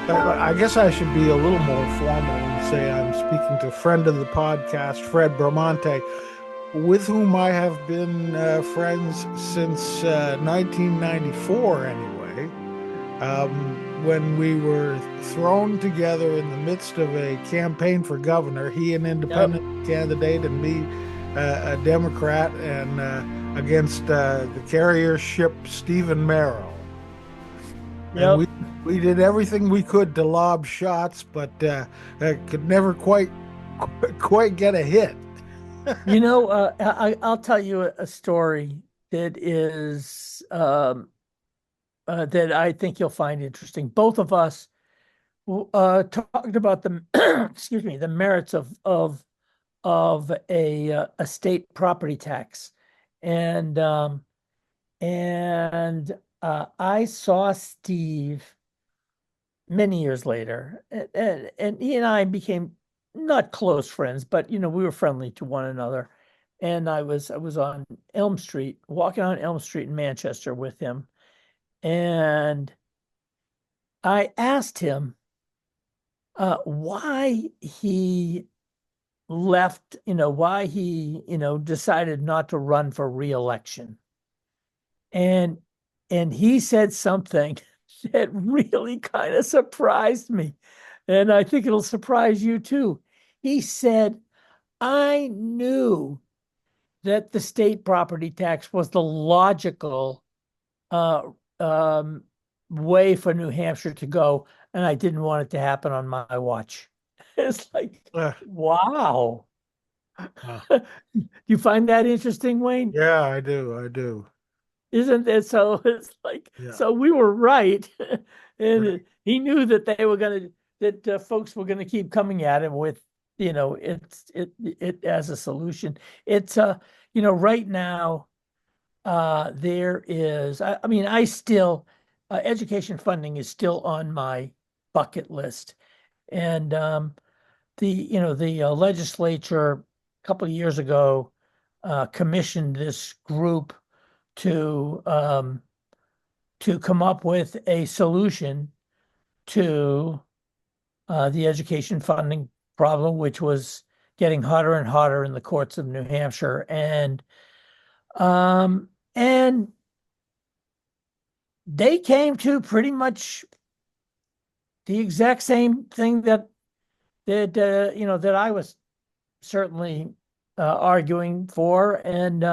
I guess I should be a little more formal and say I'm speaking to friend of the podcast, Fred Bramante, with whom I have been friends since 1994, anyway, when we were thrown together in the midst of a campaign for governor, he an Yep. independent candidate and me a Democrat, and against the carrier ship Stephen Merrill. And Yep. we did everything we could to lob shots, but could never quite get a hit. I'll tell you a story that is that I think you'll find interesting. Both of us talked about the excuse me, the merits of a state property tax, and I saw Steve many years later, and he and I became not close friends, but we were friendly to one another. And I was on Elm Street, walking on Elm Street in Manchester with him, and I asked him why he left, why he, decided not to run for re-election. And he said something that really kind of surprised me. And I think it'll surprise you too. He said, I knew that the state property tax was the logical uh, um, way for New Hampshire to go, and I didn't want it to happen on my watch. It's like, Uh, wow. uh, You find that interesting, Wayne? yeah, I do. I do. Isn't it? So it's like, Yeah. so we were right. Right. And he knew that they were going to, that folks were going to keep coming at him with, it as a solution. It's, right now, there is, I mean, I still, education funding is still on my bucket list. And, the legislature a couple of years ago, commissioned this group to, come up with a solution to the education funding problem, which was getting hotter and hotter in the courts of New Hampshire. And they came to pretty much the exact same thing that I was certainly arguing for. And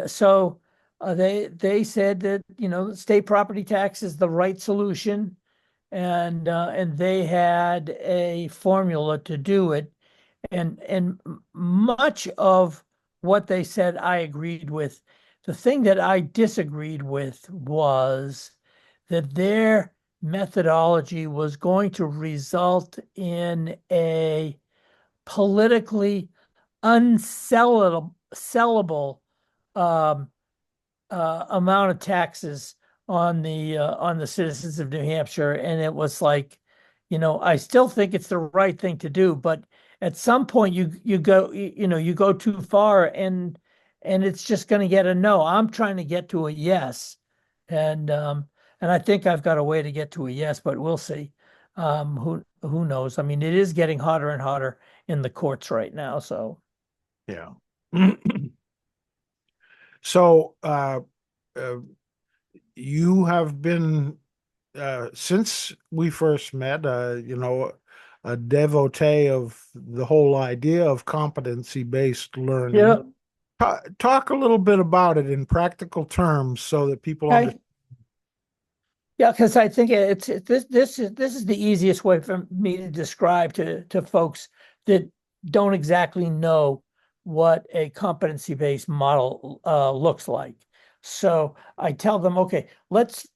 so they said that state property tax is the right solution, and they had a formula to do it. And much of what they said I agreed with. The thing that I disagreed with was that their methodology was going to result in a politically unsellable um, amount of taxes on the citizens of New Hampshire. And it was like, I still think it's the right thing to do, but at some point you go too far, and it's just going to get a no. I'm trying to get to a yes, and and I think I've got a way to get to a yes, but we'll see. Who knows? I mean, it is getting hotter and hotter in the courts right now, so. Yeah. So, uh, you have been since we first met, a devotee of the whole idea of competency-based learning. Yeah. Talk a little bit about it in practical terms so that people understand. Okay. Yeah, because I think this is the easiest way for me to describe to folks that don't exactly know what a competency-based model looks like. So I tell them, okay, let's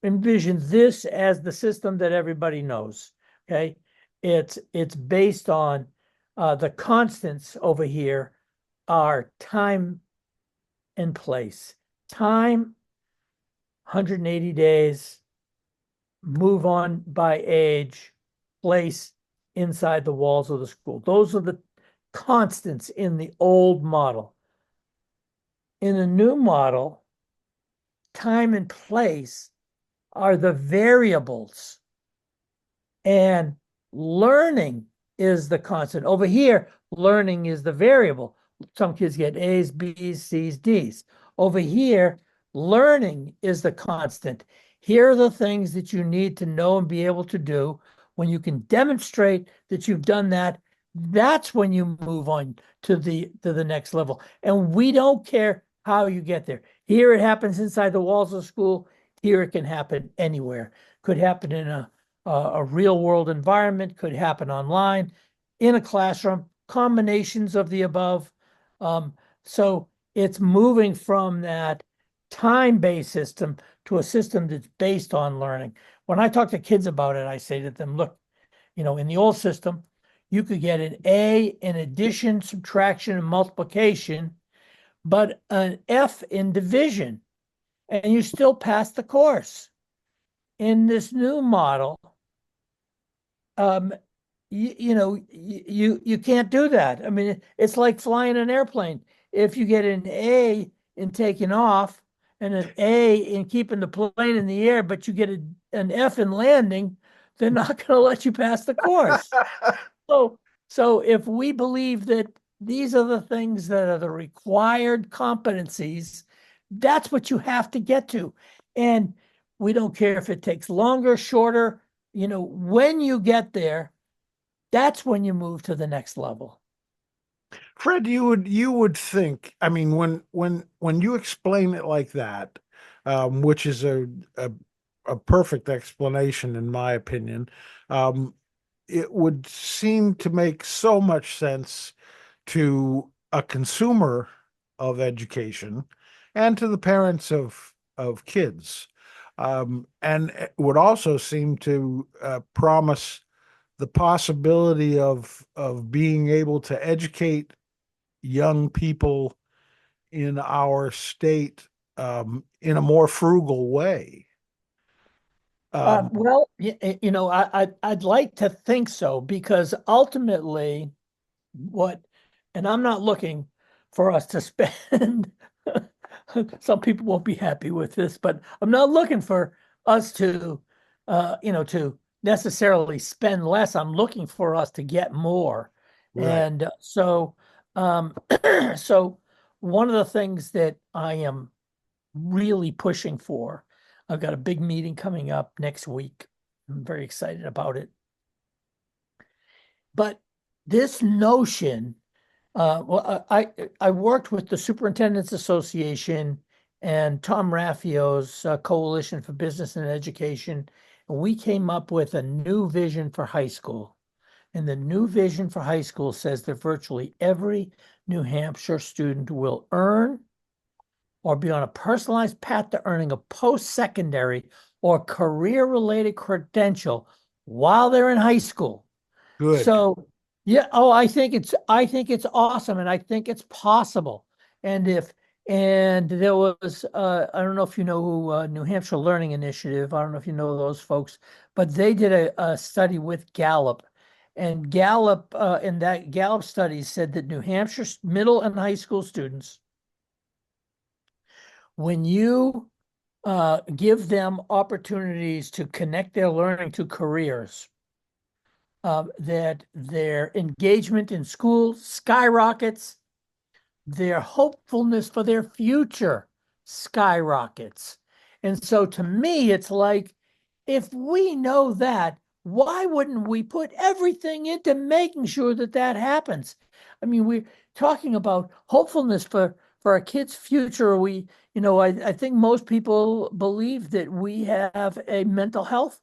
envision this as the system that everybody knows. Okay, it's based on the constants over here are time and place. Time, 180 days, move on by age, place inside the walls of the school. Those are the constants in the old model. In the new model, time and place are the variables And learning is the constant. Over here, learning is the variable. Some kids get A's, B's, C's, D's. Over here, learning is the constant. Here are the things that you need to know and be able to do. When you can demonstrate that you've done that, that's when you move on to the next level. And we don't care how you get there. Here it happens inside the walls of school. Here it can happen anywhere. Could happen in a real world environment, could happen online, in a classroom, combinations of the above. So it's moving from that time-based system to a system that's based on learning. When I talk to kids about it, I say to them, look, in the old system, you could get an A in addition, subtraction, and multiplication, but an F in division, and you still pass the course. In this new model, you can't do that. I mean, it's like flying an airplane. If you get an A in taking off and an A in keeping the plane in the air, but you get an F in landing, they're not going to let you pass the course. So if we believe that these are the things that are the required competencies, that's what you have to get to. And we don't care if it takes longer, shorter, when you get there, that's when you move to the next level. Fred, you would think, I mean, when you explain it like that, which is a perfect explanation in my opinion, it would seem to make so much sense to a consumer of education and to the parents of kids. And it would also seem to promise the possibility of being able to educate young people in our state in a more frugal way. Well, I'd like to think so, because ultimately and I'm not looking for us to spend, some people won't be happy with this, but I'm not looking for us to necessarily spend less. I'm looking for us to get more. Right. And um, so one of the things that I am really pushing for, I've got a big meeting coming up next week. I'm very excited about it. But this notion, I worked with the Superintendent's Association and Tom Raffio's Coalition for Business and Education, and we came up with a new vision for high school. And the new vision for high school says that virtually every New Hampshire student will earn or be on a personalized path to earning a post-secondary or career-related credential while they're in high school. Good. So yeah, I think it's awesome, and I think it's possible. And there was I don't know if you know who New Hampshire Learning Initiative, I don't know if you know those folks, but they did a study with Gallup. And Gallup in that Gallup study said that New Hampshire middle and high school students, when you give them opportunities to connect their learning to careers, that their engagement in school skyrockets, their hopefulness for their future skyrockets. And so to me, it's like, if we know that, why wouldn't we put everything into making sure that that happens? I mean, we're talking about hopefulness for a kid's future. I think most people believe that we have a mental health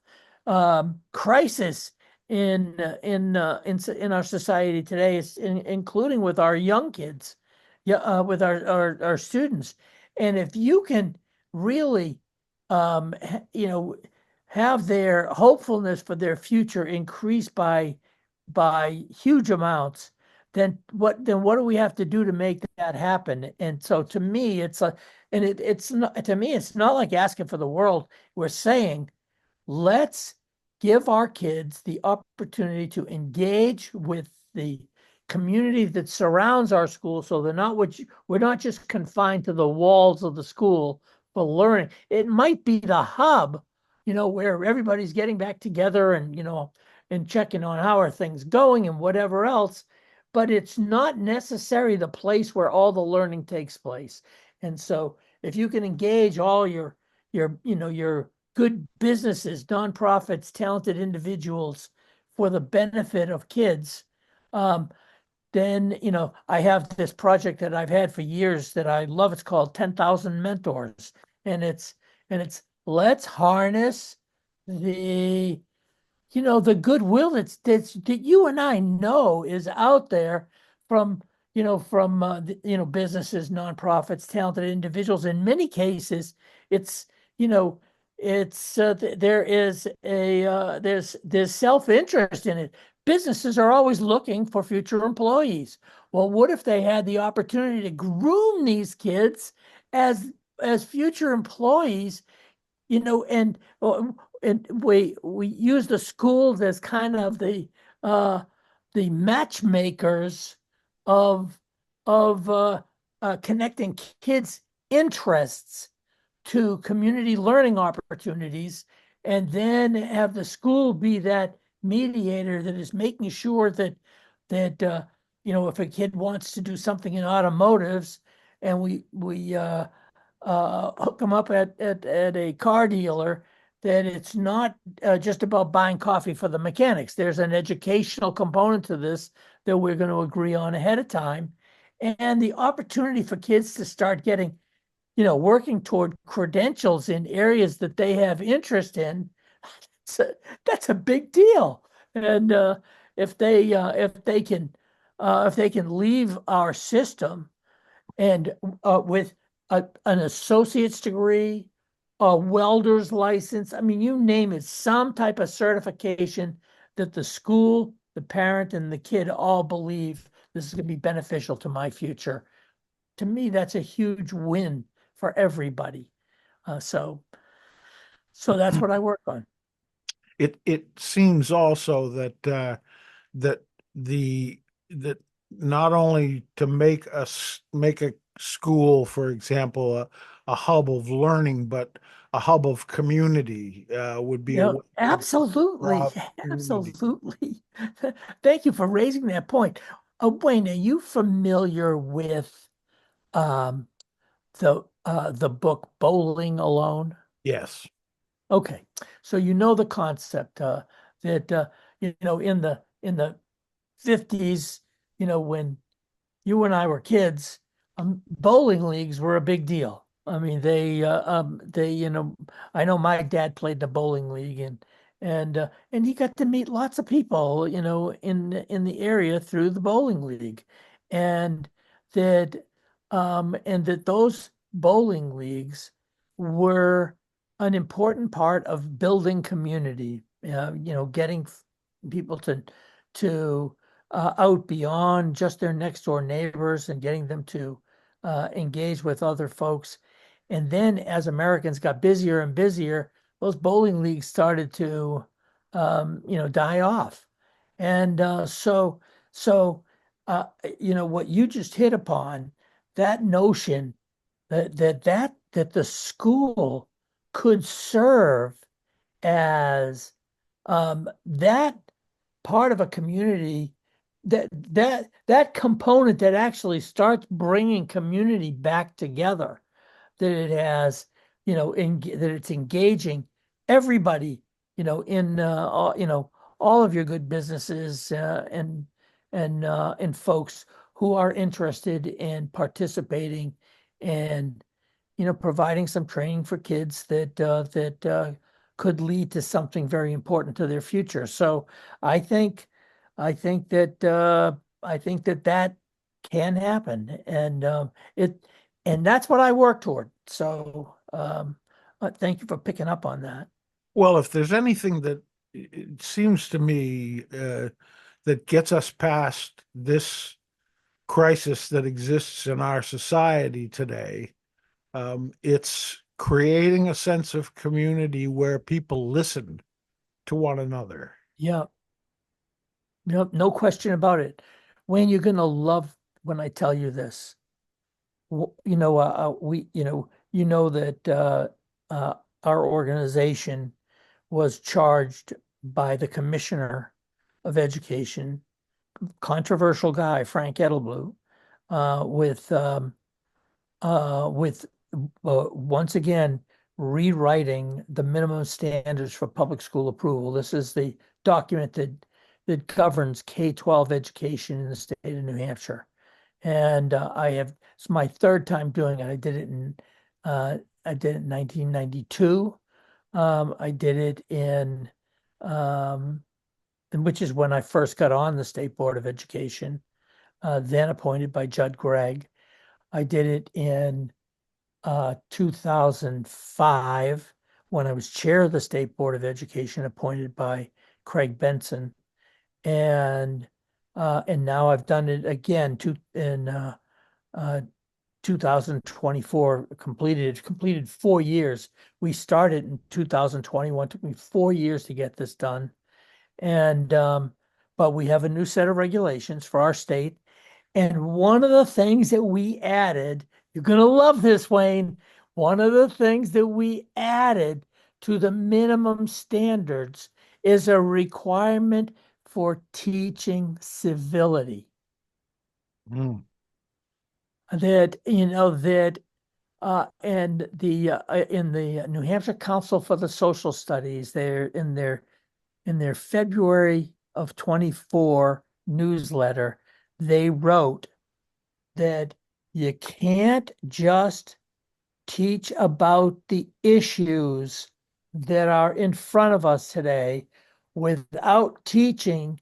crisis in our society today, including with our young kids, with our students. And if you can really, have their hopefulness for their future increase by huge amounts, then what do we have to do to make that happen? And so to me, it's not, to me, it's not like asking for the world. We're saying, let's give our kids the opportunity to engage with the community that surrounds our school, so we're not just confined to the walls of the school for learning. It might be the hub, where everybody's getting back together and and checking on how are things going and whatever else, but it's not necessarily the place where all the learning takes place. And so if you can engage all your good businesses, nonprofits, talented individuals for the benefit of kids, then, I have this project that I've had for years that I love. It's called 10,000 Mentors. And it's let's harness the the goodwill that you and I know is out there from businesses, nonprofits, talented individuals. In many cases, it's you know there is there's self-interest in it. Businesses are always looking for future employees. Well, what if they had the opportunity to groom these kids as future employees, and we use the schools as kind of the matchmakers of connecting kids' interests to community learning opportunities, and then have the school be that mediator that is making sure that if a kid wants to do something in automotives, and we hook them up at a car dealer, that it's not just about buying coffee for the mechanics. There's an educational component to this that we're going to agree on ahead of time. And the opportunity for kids to start getting, working toward credentials in areas that they have interest in, that's a big deal. And if they can leave our system and with an associate's degree, a welder's license, I mean, you name it, some type of certification that the school, the parent, and the kid all believe this is going to be beneficial to my future. To me, that's a huge win for everybody. So that's what I work on. It seems also that the that not only to make a school, for example, a hub of learning, but a hub of community would be a way to Absolutely, draw community. absolutely. Thank you for raising that point. Wayne, are you familiar with um, the book Bowling Alone? Yes. Okay, so you know the concept that in the 50s, when you and I were kids, bowling leagues were a big deal. I mean, I know my dad played the bowling league, and he got to meet lots of people, in the area through the bowling league, and that and that those bowling leagues were an important part of building community. Getting people to out beyond just their next door neighbors and getting them to engage with other folks. And then as Americans got busier and busier, those bowling leagues started to, die off. And what you just hit upon, that notion that the school could serve as that part of a community, that component that actually starts bringing community back together, that it has, that it's engaging everybody, in all of your good businesses, and folks who are interested in participating and providing some training for kids that could lead to something very important to their future. So I think I think that that can happen, and that's what I work toward. So thank you for picking up on that. Well, if there's anything that it seems to me that gets us past this crisis that exists in our society today, it's creating a sense of community where people listen to one another. Yeah, no question about it. Wayne, you're gonna love when I tell you this. We, that our organization was charged by the commissioner of Education, controversial guy, Frank Edelblut, with once again rewriting the minimum standards for public school approval. This is the document that governs K-12 education in the state of New Hampshire. And it's my third time doing it. I did it in 1992. I did it which is when I first got on the State Board of Education, then appointed by Judd Gregg. I did it in 2005 when I was chair of the State Board of Education, appointed by Craig Benson. And now I've done it again in 2024, completed 4 years. We started in 2021. Took me 4 years to get this done. And but we have a new set of regulations for our state. And one of the things that we added, you're going to love this, Wayne. One of the things that we added to the minimum standards is a requirement for teaching civility. Mm. And in the New Hampshire Council for the Social Studies, they're in their February of 24 newsletter, they wrote that you can't just teach about the issues that are in front of us today without teaching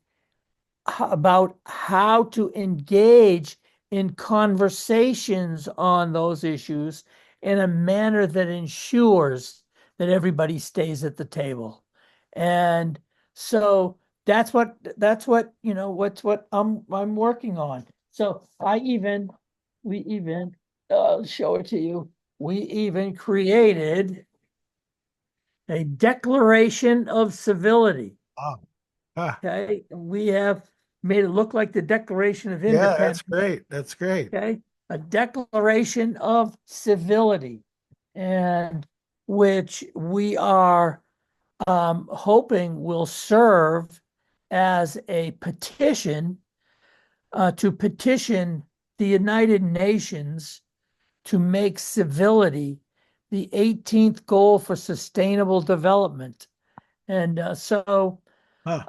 about how to engage in conversations on those issues in a manner that ensures that everybody stays at the table. And so that's what I'm working on. So we even show it to you. We even created a Declaration of Civility. Oh. Ah. Okay, we have made it look like the Declaration of Yeah, Independence. that's great. That's great. Okay, a Declaration of Civility, and which we are hoping will serve as a petition to petition the United Nations to make civility the 18th goal for sustainable development. And so that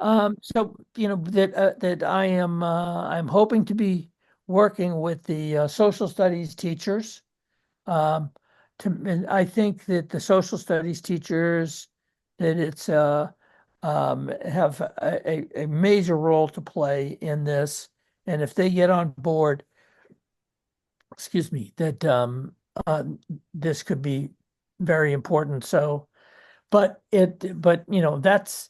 I'm hoping to be working with the social studies teachers. And I think that the social studies teachers, that it's have a major role to play in this. And if they get on board, excuse me, that this could be very important. So, but that's,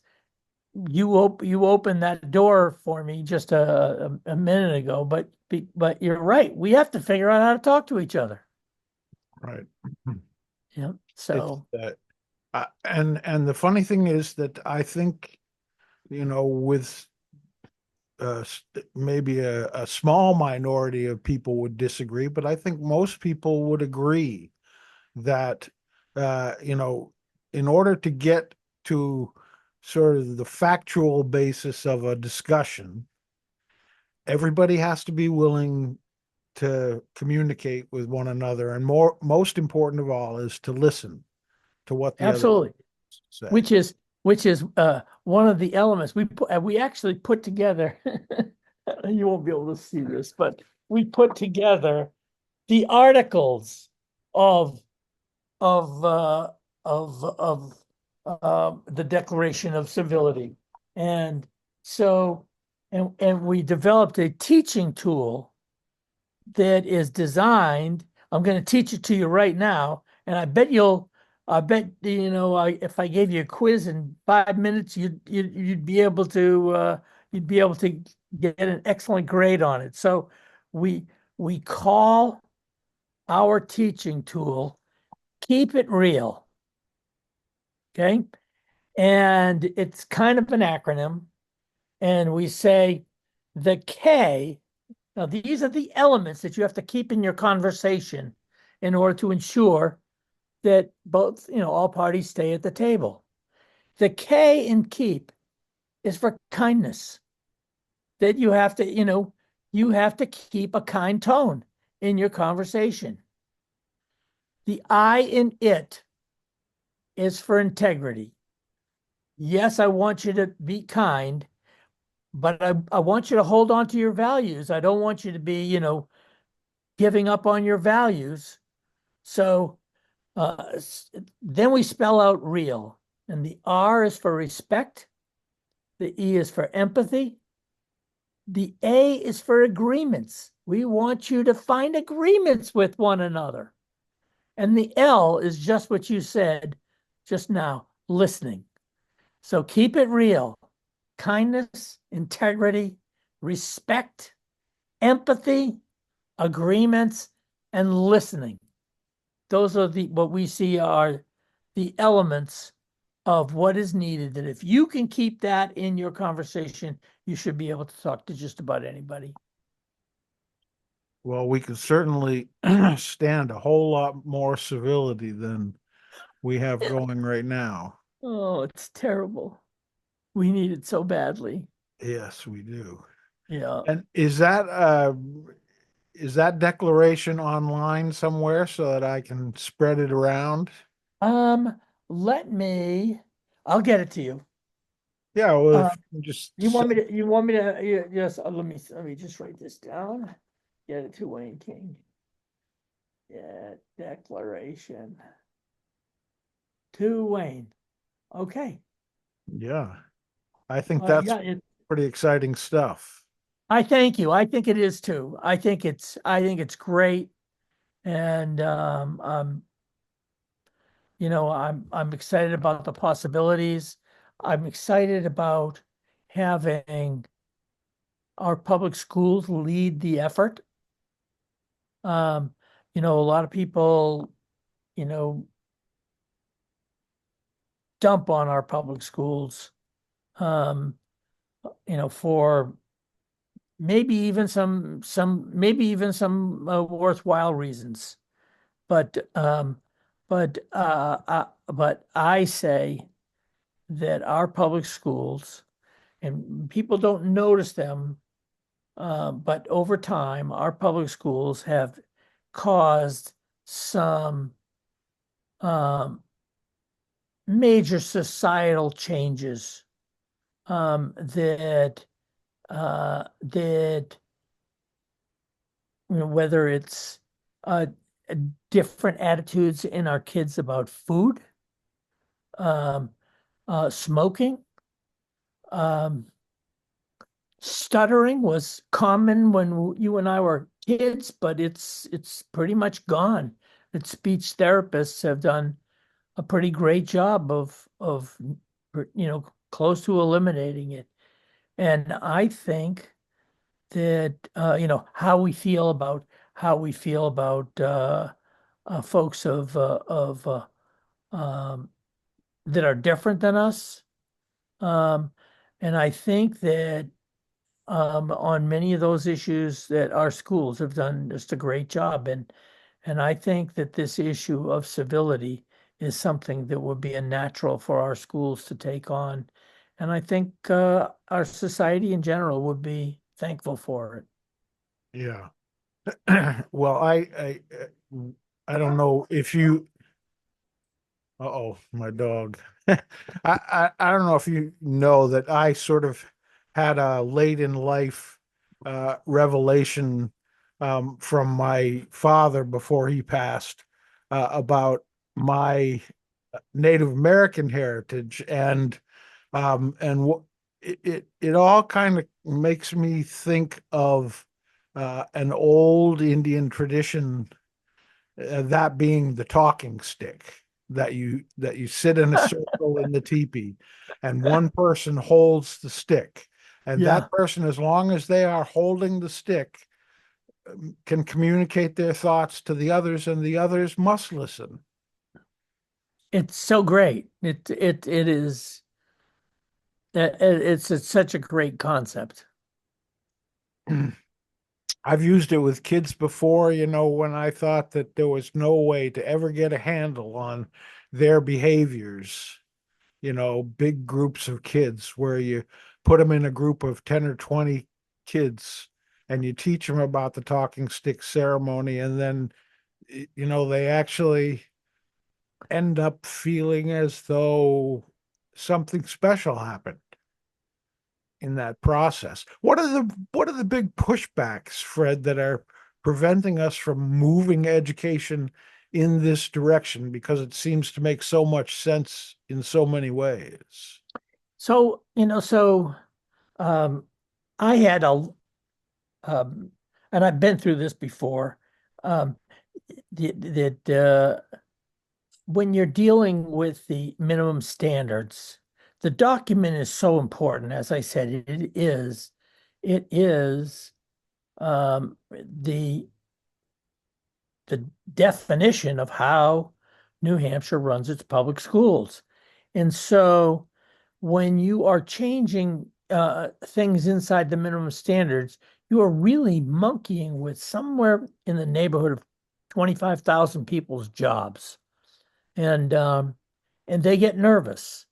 you opened that door for me just a minute ago, but you're right. We have to figure out how to talk to each other. Right. Yeah. So and the funny thing is that I think, with maybe a small minority of people would disagree, but I think most people would agree that in order to get to sort of the factual basis of a discussion, everybody has to be willing to communicate with one another, and most important of all is to listen to what the absolutely, other say. which is one of the elements we actually put together. You won't be able to see this, but we put together the articles of the Declaration of Civility, and so and we developed a teaching tool that is designed. I'm going to teach it to you right now, and I bet if I gave you a quiz in 5 minutes, you'd be able to get an excellent grade on it. So we call our teaching tool Keep It Real. Okay, and it's kind of an acronym, and we say the K. Now, these are the elements that you have to keep in your conversation in order to ensure that all parties stay at the table. The K in keep is for kindness. that you have to, you have to keep a kind tone in your conversation. The I in it is for integrity. Yes, I want you to be kind, but I want you to hold on to your values. I don't want you to be, giving up on your values. So then we spell out real. And the R is for respect. The E is for empathy. The A is for agreements. We want you to find agreements with one another. And the L is just what you said just now, listening. So keep it real. Kindness, integrity, respect, empathy, agreements, and listening. Those are what we see are the elements of what is needed. That if you can keep that in your conversation, you should be able to talk to just about anybody. Well, we could certainly stand a whole lot more civility than we have going right now. Oh, it's terrible. We need it so badly. Yes, we do. Yeah. And is that declaration online somewhere so that I can spread it around? Um, let me, I'll get it to you. Yeah, well, if Um, you just just, let me just write this down. Get it to Wayne King. Yeah, declaration to Wayne. Okay. yeah, I think that's Yeah, pretty exciting stuff. I thank you. I think it is too. I think it's great. And I'm excited about the possibilities. I'm excited about having our public schools lead the effort. Um, a lot of people, you know, dump on our public schools, um, for maybe even some worthwhile reasons. But I say that our public schools, and people don't notice them, but over time, our public schools have caused some um, major societal changes, that whether it's uh, different attitudes in our kids about food, um, smoking, um, stuttering was common when you and I were kids, but it's pretty much gone. That speech therapists have done a pretty great job of close to eliminating it. And I think that how we feel about folks of that are different than us. Um, and I think that on many of those issues that our schools have done just a great job. And I think that this issue of civility is something that would be a natural for our schools to take on. And I think our society in general would be thankful for it. Yeah. Well, I don't know if you. Uh-oh, my dog. I don't know if you know that I sort of had a late in life revelation from my father before he passed about my Native American heritage, and it all kind of makes me think of an old Indian tradition, that being the talking stick, that you sit in a circle in the teepee, and one person holds the stick, and Yeah, that person, as long as they are holding the stick, can communicate their thoughts to the others, and the others must listen. it's so great. It is. It's such a great concept. I've used it with kids before, when I thought that there was no way to ever get a handle on their behaviors, big groups of kids where you put them in a group of 10 or 20 kids and you teach them about the talking stick ceremony, and then, they actually end up feeling as though something special happened in that process. What are the big pushbacks, Fred, that are preventing us from moving education in this direction? Because it seems to make so much sense in so many ways. So, um, I had um, and I've been through this before, um, that when you're dealing with the minimum standards, the document is so important. As I said, it is the definition of how New Hampshire runs its public schools. And so when you are changing things inside the minimum standards, you are really monkeying with somewhere in the neighborhood of 25,000 people's jobs. And they get nervous.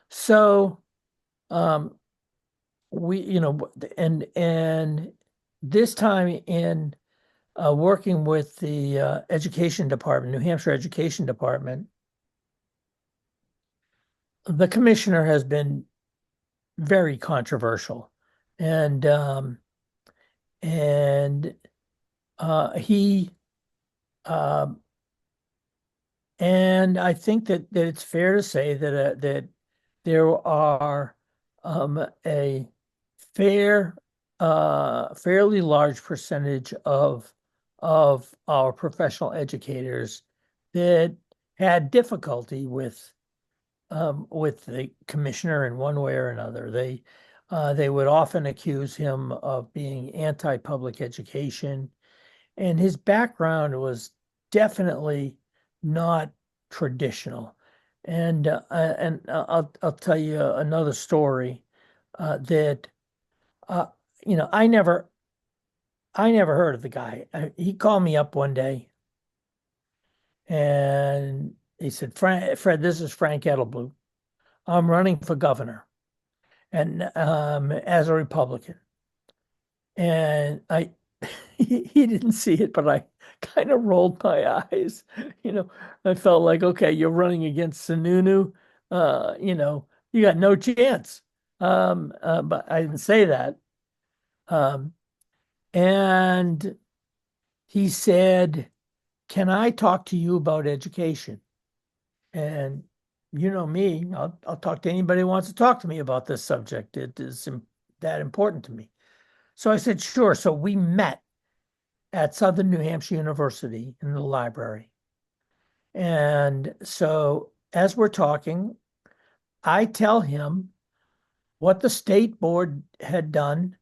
So um, we, and this time in working with the education department, New Hampshire Education Department, the commissioner has been very controversial, and and he and I think that it's fair to say that there are a fairly large percentage of our professional educators that had difficulty with the commissioner in one way or another. They would often accuse him of being anti-public education, and his background was definitely not traditional. And I'll tell you another story that uh, I never heard of the guy. He called me up one day and he said, Fred, this is Frank Edelblue. I'm running for governor and as a Republican. And he didn't see it, but I kind of rolled my eyes. I felt like, okay, you're running against Sununu. You got no chance. But I didn't say that. Um, and he said, can I talk to you about education? And you know me, I'll talk to anybody who wants to talk to me about this subject. It is that important to me. So I said, sure. So we met at Southern New Hampshire University in the library. And so as we're talking, I tell him what the state board had done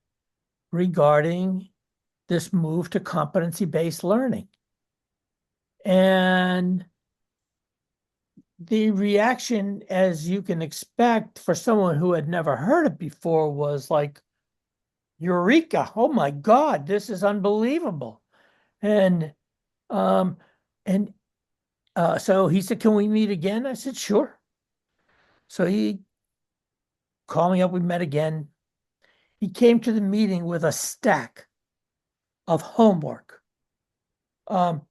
regarding this move to competency-based learning. And the reaction, as you can expect for someone who had never heard it before, was like, Eureka, oh my God, this is unbelievable. And um, and so he said, can we meet again? I said, sure. So he called me up, we met again. He came to the meeting with a stack of homework, the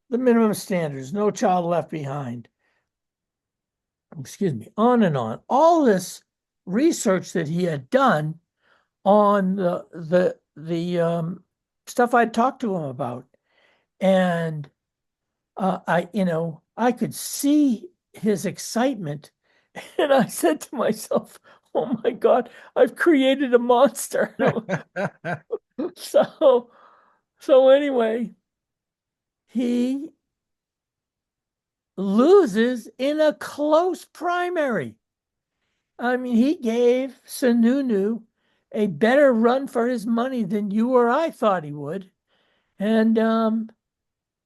minimum standards, no child left behind, excuse me, on and on. All this research that he had done on the stuff I'd talked to him about. And I could see his excitement. And I said to myself, oh my God, I've created a monster. So, so anyway, he loses in a close primary. I mean, he gave Sununu a better run for his money than you or I thought he would. And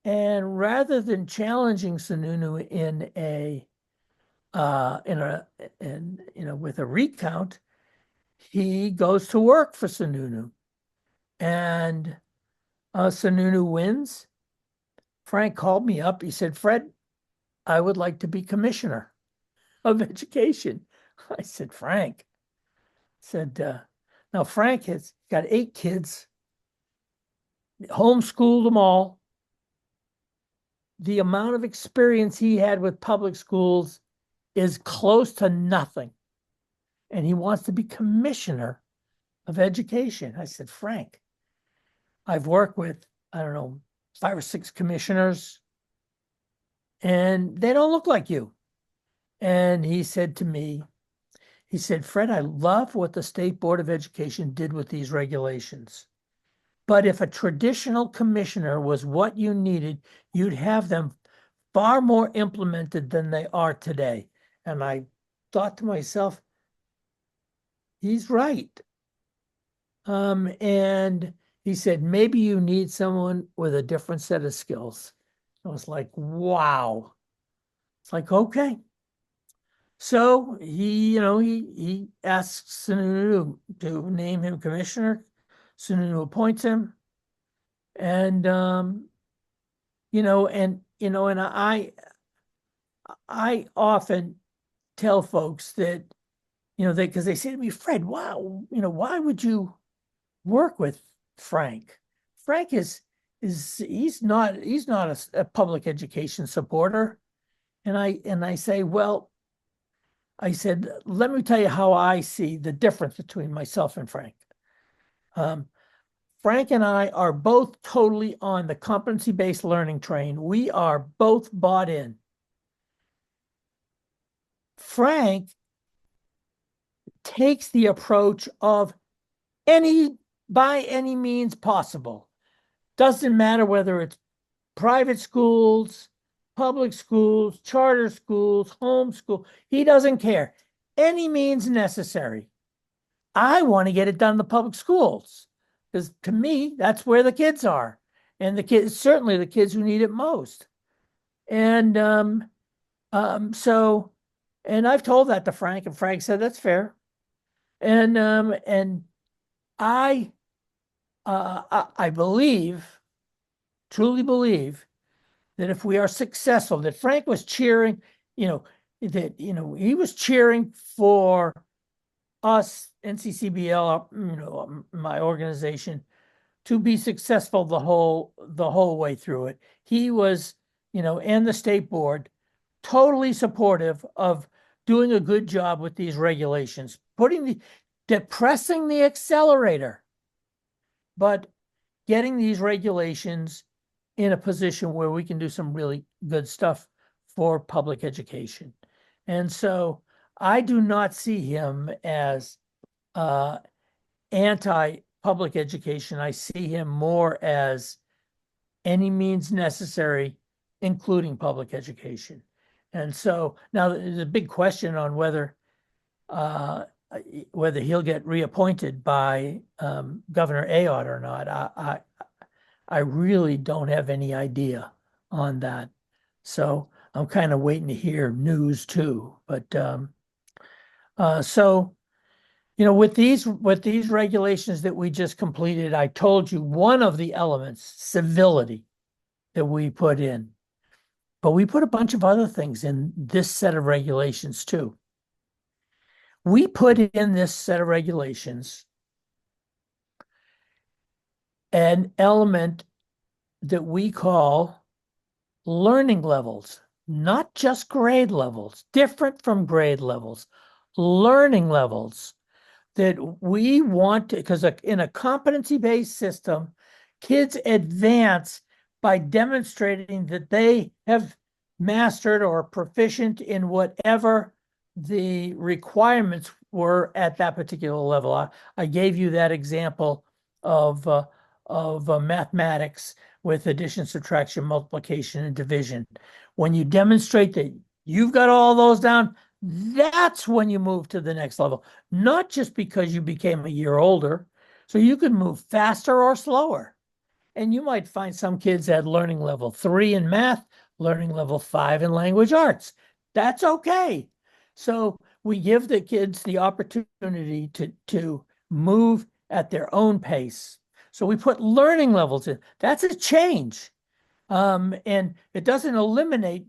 rather than challenging Sununu with a recount, he goes to work for Sununu, and Sununu wins. Frank called me up. He said, Fred, I would like to be commissioner of education. I said, Frank, said, Now, Frank has got 8 kids, homeschooled them all. The amount of experience he had with public schools is close to nothing. And he wants to be commissioner of education. I said, Frank, I've worked with, I don't know, 5 or 6 commissioners, and they don't look like you. And he said to me, he said, Fred, I love what the State Board of Education did with these regulations. But if a traditional commissioner was what you needed, you'd have them far more implemented than they are today. And I thought to myself, he's right. And he said, maybe you need someone with a different set of skills. I was like, wow. It's like, okay. So he asks Sununu to name him commissioner. Sununu appoints him. And, and I often tell folks that, because they say to me, Fred, wow, why would you work with Frank? Frank he's not a public education supporter. And I say, well, I said, let me tell you how I see the difference between myself and Frank. Frank and I are both totally on the competency-based learning train. We are both bought in. Frank takes the approach of by any means possible. Doesn't matter whether it's private schools, public schools, charter schools, homeschool. He doesn't care. Any means necessary. I want to get it done in the public schools because to me, that's where the kids are. And the kids, certainly the kids who need it most. And and I've told that to Frank, and Frank said, that's fair. And I truly believe that if we are successful, that Frank was cheering, he was cheering for us, NCCBL, my organization, to be successful the whole way through it. He was, and the state board, totally supportive of doing a good job with these regulations, depressing the accelerator, but getting these regulations in a position where we can do some really good stuff for public education. And so I do not see him as anti-public education. I see him more as any means necessary, including public education. And so now there's a big question on whether he'll get reappointed by Governor Ayotte or not. I really don't have any idea on that. So I'm kind of waiting to hear news too. But with these regulations that we just completed, I told you one of the elements, civility, that we put in. But we put a bunch of other things in this set of regulations too. We put in this set of regulations an element that we call learning levels, not just grade levels, different from grade levels, learning levels that we want to, because in a competency-based system, kids advance by demonstrating that they have mastered or are proficient in whatever the requirements were at that particular level. I gave you that example of mathematics with addition, subtraction, multiplication, and division. When you demonstrate that you've got all those down, that's when you move to the next level, not just because you became a year older. So you can move faster or slower. And you might find some kids at learning level 3 in math, learning level 5 in language arts. That's okay. So we give the kids the opportunity to move at their own pace. So we put learning levels in. That's a change. And it doesn't eliminate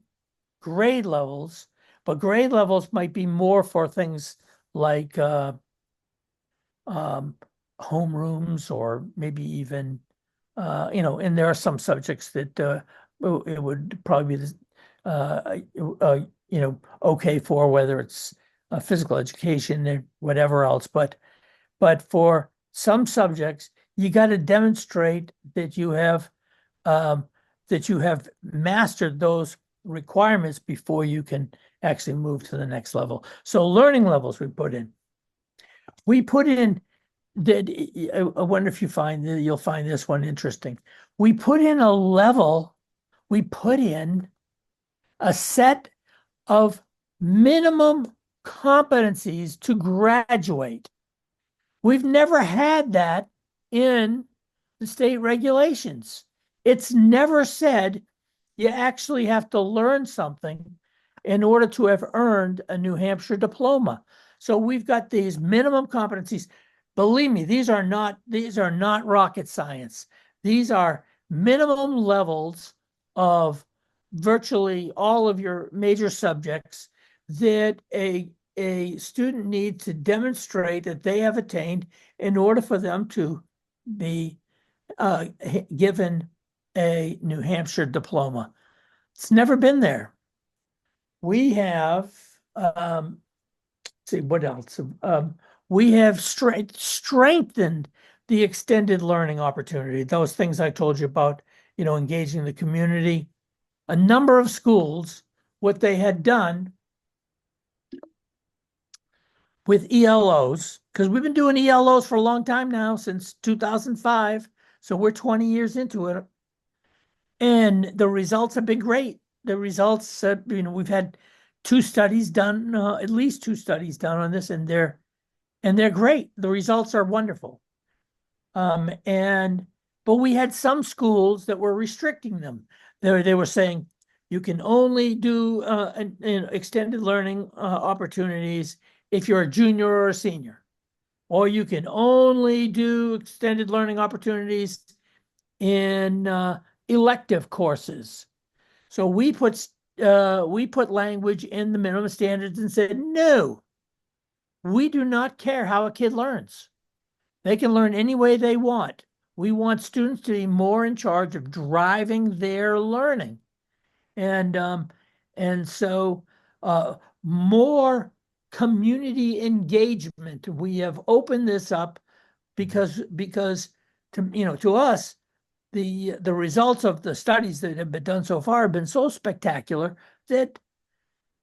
grade levels, but grade levels might be more for things like homerooms, or maybe even, and there are some subjects that it would probably be, okay for, whether it's physical education and whatever else. But for some subjects, you got to demonstrate that you have mastered those requirements before you can actually move to the next level. So learning levels we put in that. I wonder if you'll find this one interesting. We put in a set of minimum competencies to graduate. We've never had that in the state regulations. It's never said you actually have to learn something in order to have earned a New Hampshire diploma. So we've got these minimum competencies. Believe me, these are not rocket science. These are minimum levels of virtually all of your major subjects that a student needs to demonstrate that they have attained in order for them to be given a New Hampshire diploma. It's never been there. We have, see what else? We have strengthened the extended learning opportunity. Those things I told you about, engaging the community. A number of schools, what they had done with ELOs, because we've been doing ELOs for a long time now, since 2005. So we're 20 years into it. And the results have been great. The results, we've had two studies done, at least two studies done on this, and they're great. The results are wonderful. But we had some schools that were restricting them. They were saying you can only do extended learning opportunities if you're a junior or a senior, or you can only do extended learning opportunities in elective courses. So we put language in the minimum standards and said, no, we do not care how a kid learns. They can learn any way they want. We want students to be more in charge of driving their learning. And so more community engagement. We have opened this up because to us, the results of the studies that have been done so far have been so spectacular that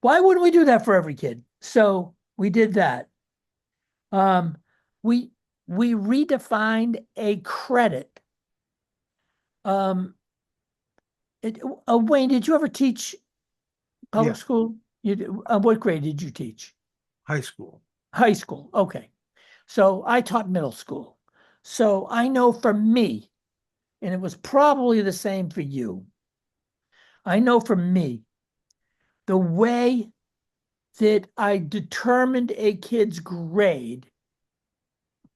why wouldn't we do that for every kid? So we did that. We redefined a credit. Wayne, did you ever teach public school? What grade did you teach? High school. High school. Okay. So I taught middle school. So I know for me, and it was probably the same for you, I know for me, the way that I determined a kid's grade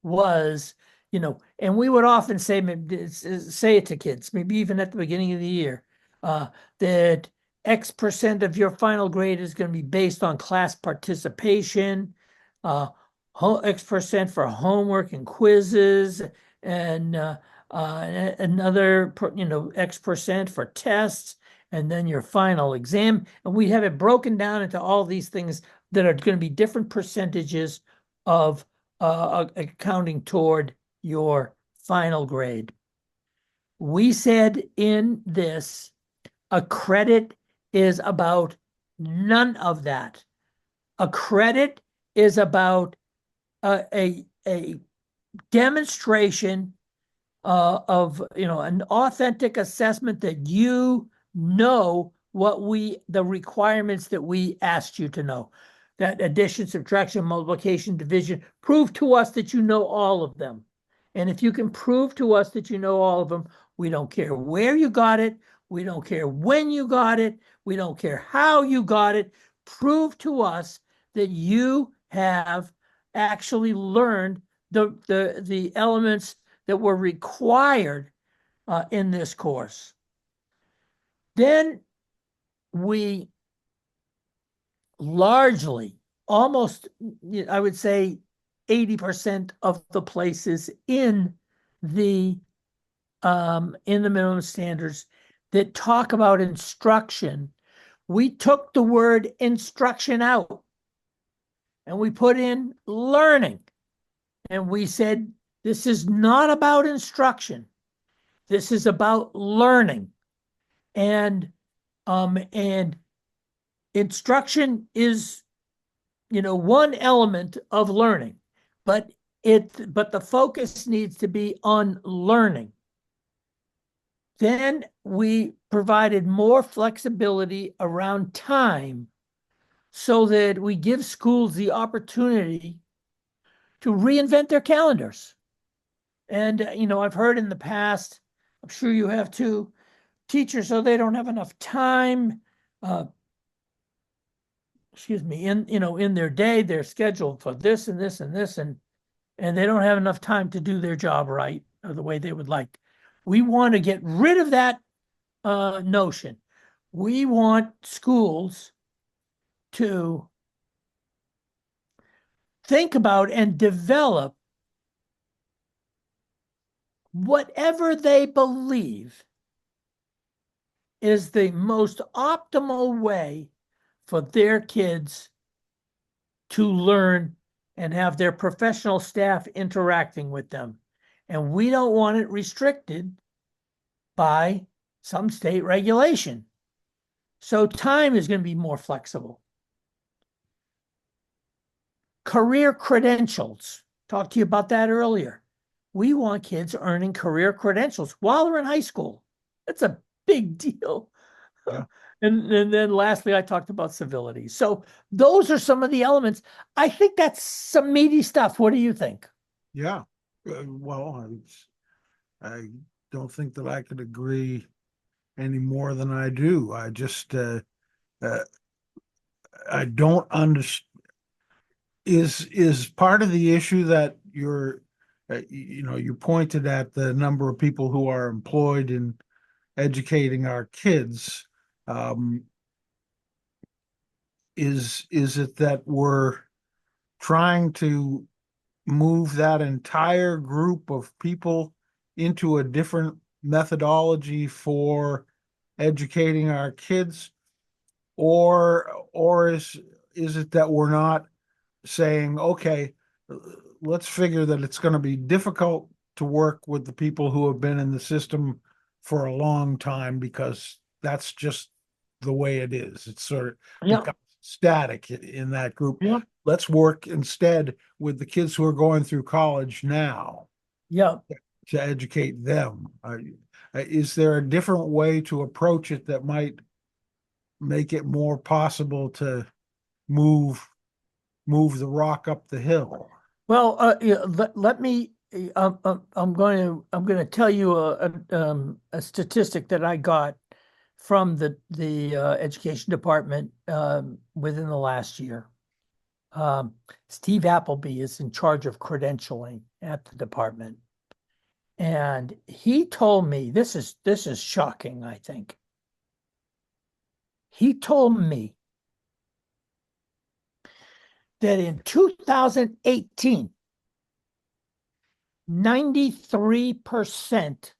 was, and we would often say it to kids, maybe even at the beginning of the year, that X% of your final grade is going to be based on class participation, X% for homework and quizzes, and another, X% for tests, and then your final exam. And we have it broken down into all these things that are going to be different percentages of accounting toward your final grade. We said in this, a credit is about none of that. A credit is about a demonstration of an authentic assessment that the requirements that we asked you to know. That addition, subtraction, multiplication, division, prove to us that you know all of them. And if you can prove to us that you know all of them, we don't care where you got it. We don't care when you got it. We don't care how you got it. Prove to us that you have actually learned the elements that were required in this course. Then we largely, almost, I would say 80% of the places in the minimum standards that talk about instruction, we took the word instruction out and we put in learning. And we said, this is not about instruction. This is about learning. And instruction is, one element of learning, but the focus needs to be on learning. Then we provided more flexibility around time so that we give schools the opportunity to reinvent their calendars. And, I've heard in the past, I'm sure you have too, teachers, so they don't have enough time, in their day, they're scheduled for this and this and this, and they don't have enough time to do their job right or the way they would like. We want to get rid of that notion. We want schools to think about and develop whatever they believe is the most optimal way for their kids to learn and have their professional staff interacting with them. And we don't want it restricted by some state regulation. So time is going to be more flexible. Career credentials. Talked to you about that earlier. We want kids earning career credentials while they're in high school. That's a big deal. Yeah. And then lastly, I talked about civility. So those are some of the elements. I think that's some meaty stuff. What do you think? Yeah. Well, I don't think that I could agree any more than I do. I just, I don't understand. Is part of the issue that you pointed at the number of people who are employed in educating our kids. Is it that we're trying to move that entire group of people into a different methodology for educating our kids, or is it that we're not saying, okay, let's figure that it's going to be difficult to work with the people who have been in the system for a long time because that's just the way it is. It's sort of becomes static in that group. Yeah. Let's work instead with the kids who are going through college now. Yeah. To educate them. Is there a different way to approach it that might make it more possible to move the rock up the hill? Well, let me. I'm going to tell you a statistic that I got from the education department within the last year. Steve Appleby is in charge of credentialing at the department, and he told me this is shocking. I think he told me that in 2018, 93%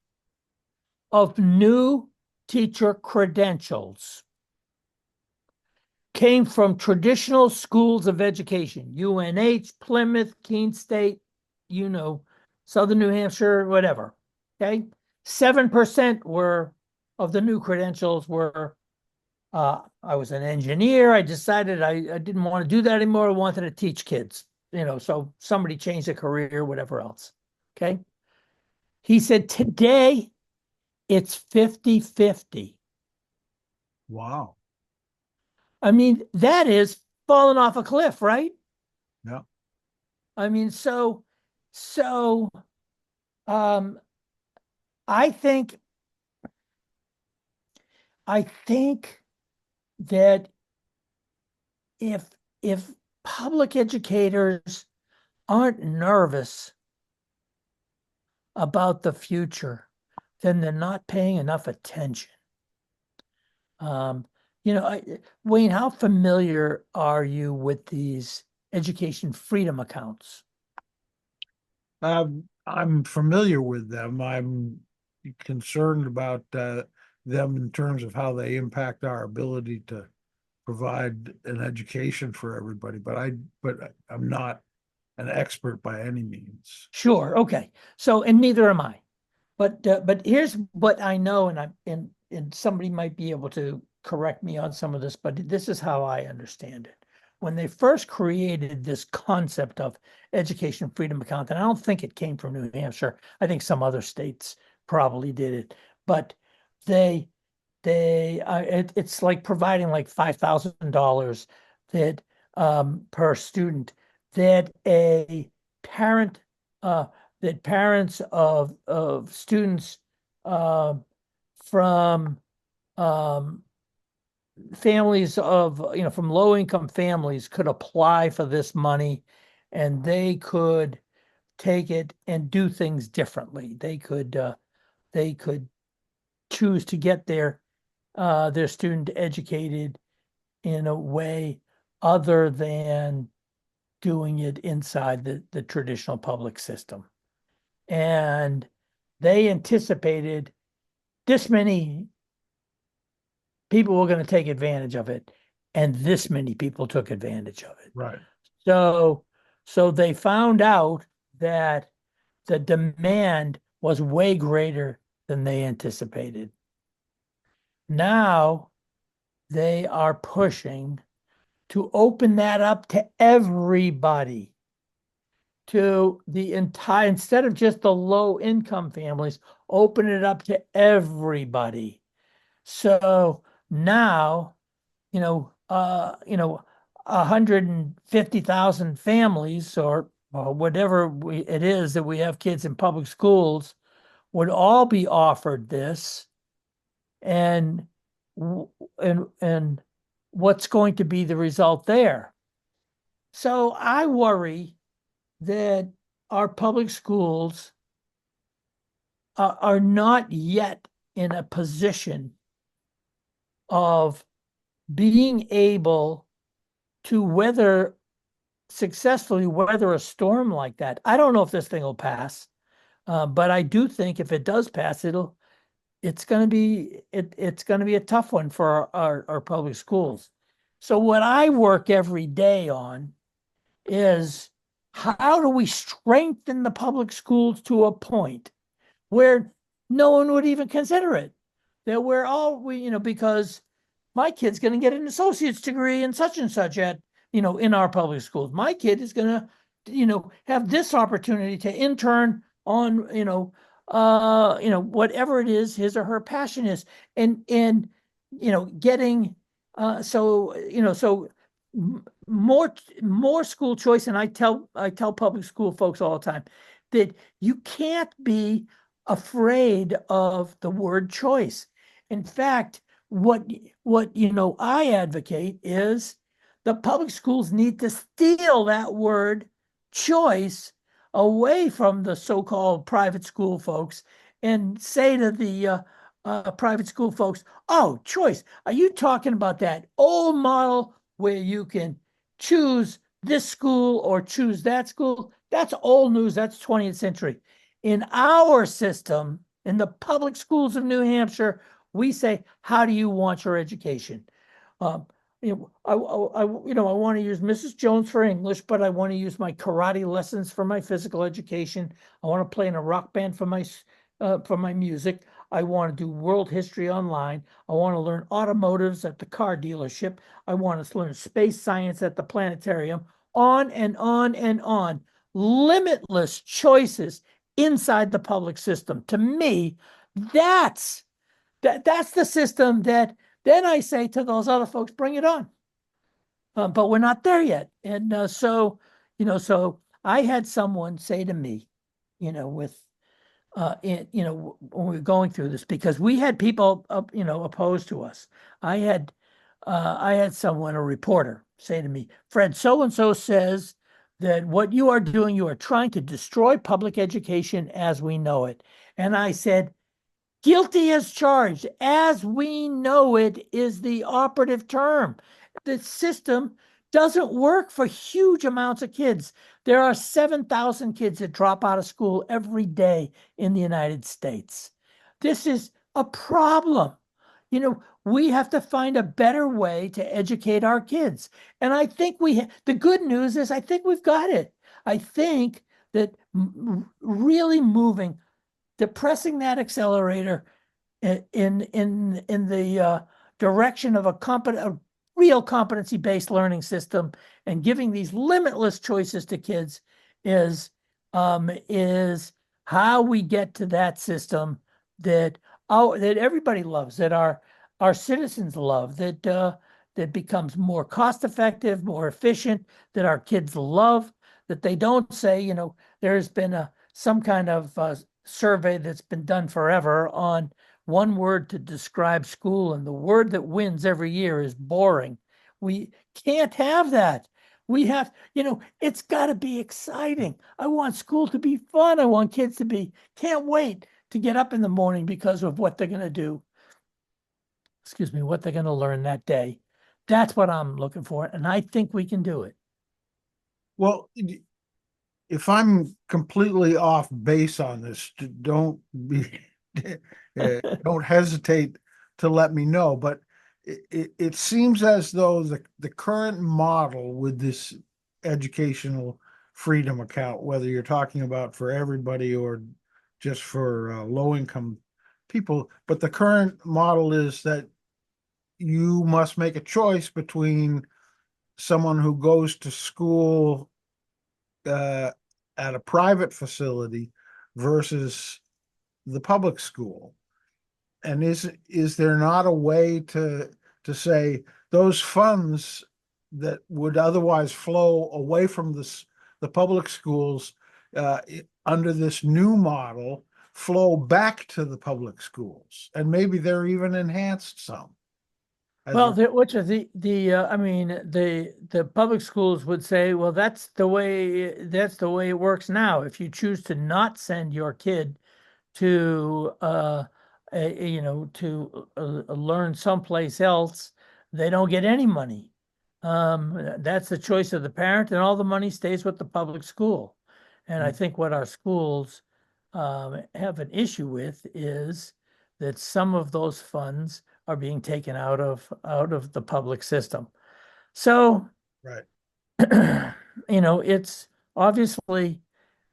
of new teacher credentials came from traditional schools of education, UNH, Plymouth, Keene State, Southern New Hampshire, whatever. Okay. 7% of the new credentials were, I was an engineer. I decided I didn't want to do that anymore. I wanted to teach kids, so somebody changed their career, whatever else. Okay. He said, today it's 50-50. Wow. I mean, that is falling off a cliff, right? Yeah. I mean, I think that if public educators aren't nervous about the future, then they're not paying enough attention. Wayne, how familiar are you with these education freedom accounts? I'm familiar with them. I'm concerned about them in terms of how they impact our ability to provide an education for everybody. But I'm not an expert by any means. Sure. Okay. So, and neither am I. But here's what I know, and somebody might be able to correct me on some of this, but this is how I understand it. When they first created this concept of education freedom account, and I don't think it came from New Hampshire. I think some other states probably did it, but they it's like providing like $5,000 that per student that a parent that parents of students uh, from um, families of from low income families could apply for this money, and they could take it and do things differently. They could choose to get their student educated in a way other than doing it inside the traditional public system. And they anticipated this many people were going to take advantage of it, and this many people took advantage of it. Right. So they found out that the demand was way greater than they anticipated. Now they are pushing to open that up to everybody, to the entire, instead of just the low income families, open it up to everybody. So now, 150,000 families or whatever it is that we have kids in public schools would all be offered this. And and what's going to be the result there? So I worry that our public schools are not yet in a position of being able to successfully weather a storm like that. I don't know if this thing will pass, but I do think if it does pass, it's going to be a tough one for our public schools. So what I work every day on is how do we strengthen the public schools to a point where no one would even consider it? That we're all because my kid's going to get an associate's degree in such and such in our public schools. My kid is going to have this opportunity to intern on whatever it is his or her passion is, and getting so more school choice. And I tell public school folks all the time that you can't be afraid of the word choice. In fact, what I advocate is the public schools need to steal that word choice away from the so-called private school folks and say to the private school folks, oh, choice, are you talking about that old model where you can choose this school or choose that school? That's old news. That's 20th century. In our system, in the public schools of New Hampshire, we say, how do you want your education? I want to use Mrs. Jones for English, but I want to use my karate lessons for my physical education. I want to play in a rock band for my music. I want to do world history online. I want to learn automotives at the car dealership. I want to learn space science at the planetarium. On and on and on. Limitless choices inside the public system. To me, that's the system that then I say to those other folks, bring it on. But we're not there yet. And so I had someone say to me, when we were going through this, because we had people, opposed to us. I had someone, a reporter, say to me, Fred, so-and-so says that what you are doing, you are trying to destroy public education as we know it. And I said, guilty as charged. As we know it is the operative term. The system doesn't work for huge amounts of kids. There are 7,000 kids that drop out of school every day in the United States. This is a problem. We have to find a better way to educate our kids. And I think the good news is I think we've got it. I think that really depressing that accelerator in the direction of a real competency-based learning system and giving these limitless choices to kids is how we get to that system that everybody loves, that our citizens love, that becomes more cost effective, more efficient, that our kids love, that they don't say, there's been some kind of survey that's been done forever on one word to describe school, and the word that wins every year is boring. We can't have that. We have, it's got to be exciting. I want school to be fun. I want kids can't wait to get up in the morning because of what they're going to do. Excuse me, what they're going to learn that day. That's what I'm looking for, and I think we can do it. Well, if I'm completely off base on this, don't hesitate to let me know. But it seems as though the current model with this educational freedom account, whether you're talking about for everybody or just for low income people, but the current model is that you must make a choice between someone who goes to school uh, at a private facility versus the public school. And is there not a way to say those funds that would otherwise flow away from the public schools under this new model flow back to the public schools, and maybe they're even enhanced some? Well, which are I mean, the public schools would say, well, that's the way it works now. If you choose to not send your kid to learn someplace else, they don't get any money. That's the choice of the parent, and all the money stays with the public school. And I think what our schools have an issue with is that some of those funds are being taken out of the public system. So, Right. It's obviously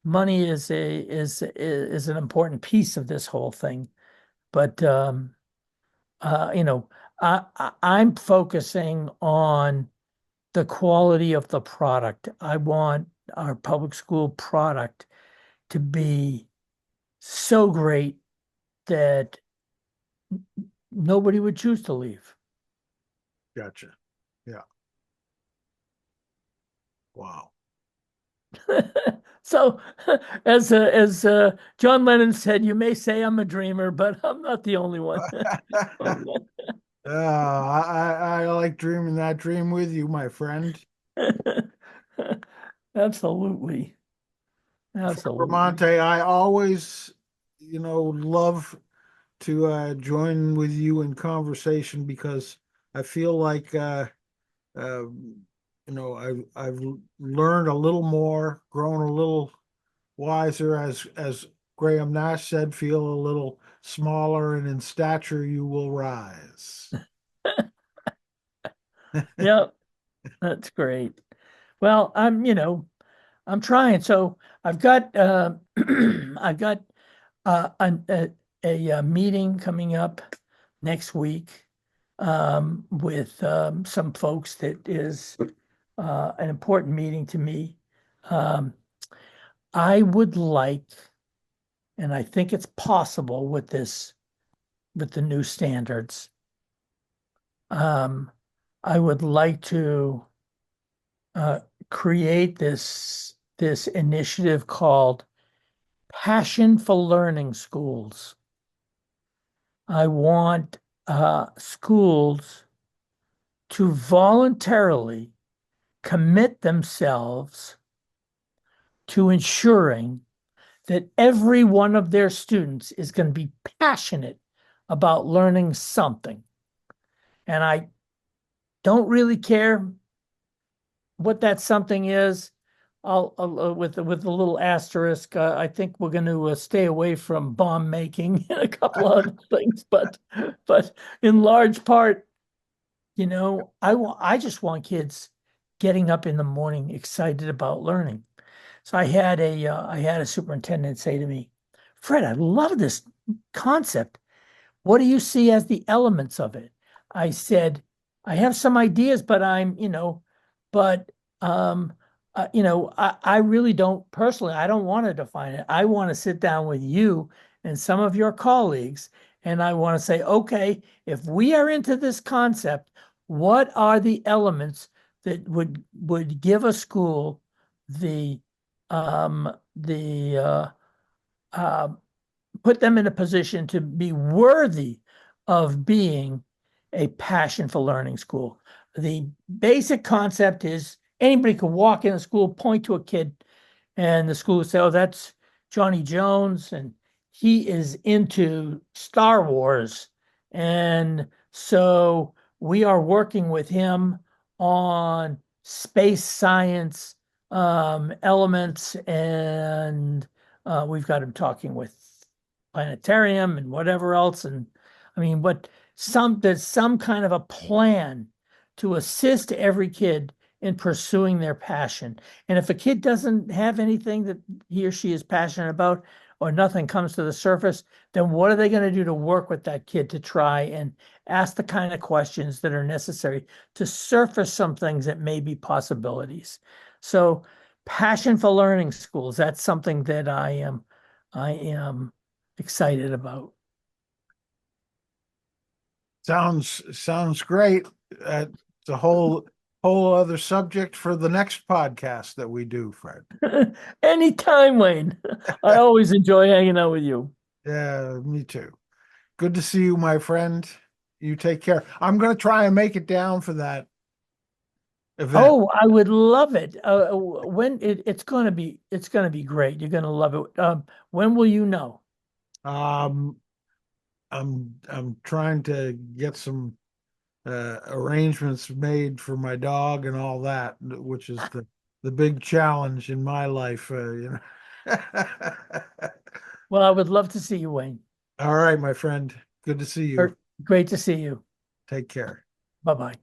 money is an important piece of this whole thing, but I'm focusing on the quality of the product. I want our public school product to be so great that nobody would choose to leave. Gotcha. Yeah. Wow. So, as John Lennon said, you may say I'm a dreamer, but I'm not the only one. I like dreaming that dream with you, my friend. Absolutely. Absolutely. Bramante, I always, love to join with you in conversation because I feel like I've learned a little more, grown a little wiser, as Graham Nash said, feel a little smaller, and in stature you will rise. Yep, that's great. Well, I'm trying. So I've got I've got a meeting coming up next week with some folks that is an important meeting to me. I would like, and I think it's possible with the new standards. I would like to create this initiative called Passion for Learning Schools. I want schools to voluntarily commit themselves to ensuring that every one of their students is going to be passionate about learning something. And I don't really care what that something is. with a little asterisk. I think we're going to stay away from bomb making and a couple of other things, but in large part, I just want kids getting up in the morning excited about learning. So I had a superintendent say to me, Fred, I love this concept. What do you see as the elements of it? I said, I have some ideas, but but um, I really don't personally, I don't want to define it. I want to sit down with you and some of your colleagues, and I want to say, okay, if we are into this concept, what are the elements that would give a school the the uh, put them in a position to be worthy of being a passion for learning school. The basic concept is anybody could walk in a school, point to a kid, and the school would say, "Oh, that's Johnny Jones, and he is into Star Wars." And so we are working with him on space science elements, and we've got him talking with planetarium and whatever else. And I mean, there's some kind of a plan to assist every kid in pursuing their passion. And if a kid doesn't have anything that he or she is passionate about, or nothing comes to the surface, then what are they going to do to work with that kid to try and ask the kind of questions that are necessary to surface some things that may be possibilities? So passion for learning schools, that's something that I am excited about. Sounds great. It's a whole other subject for the next podcast that we do, Fred. Anytime, Wayne. I always enjoy hanging out with you. Yeah, me too. Good to see you, my friend. You take care. I'm going to try and make it down for that event. Oh, I would love it. It's gonna be great. You're gonna love it. When will you know? Um, I'm trying to get some arrangements made for my dog and all that, which is the big challenge in my life. Well, I would love to see you, Wayne. All right, my friend. Good to see you. Great to see you. Take care. Bye bye.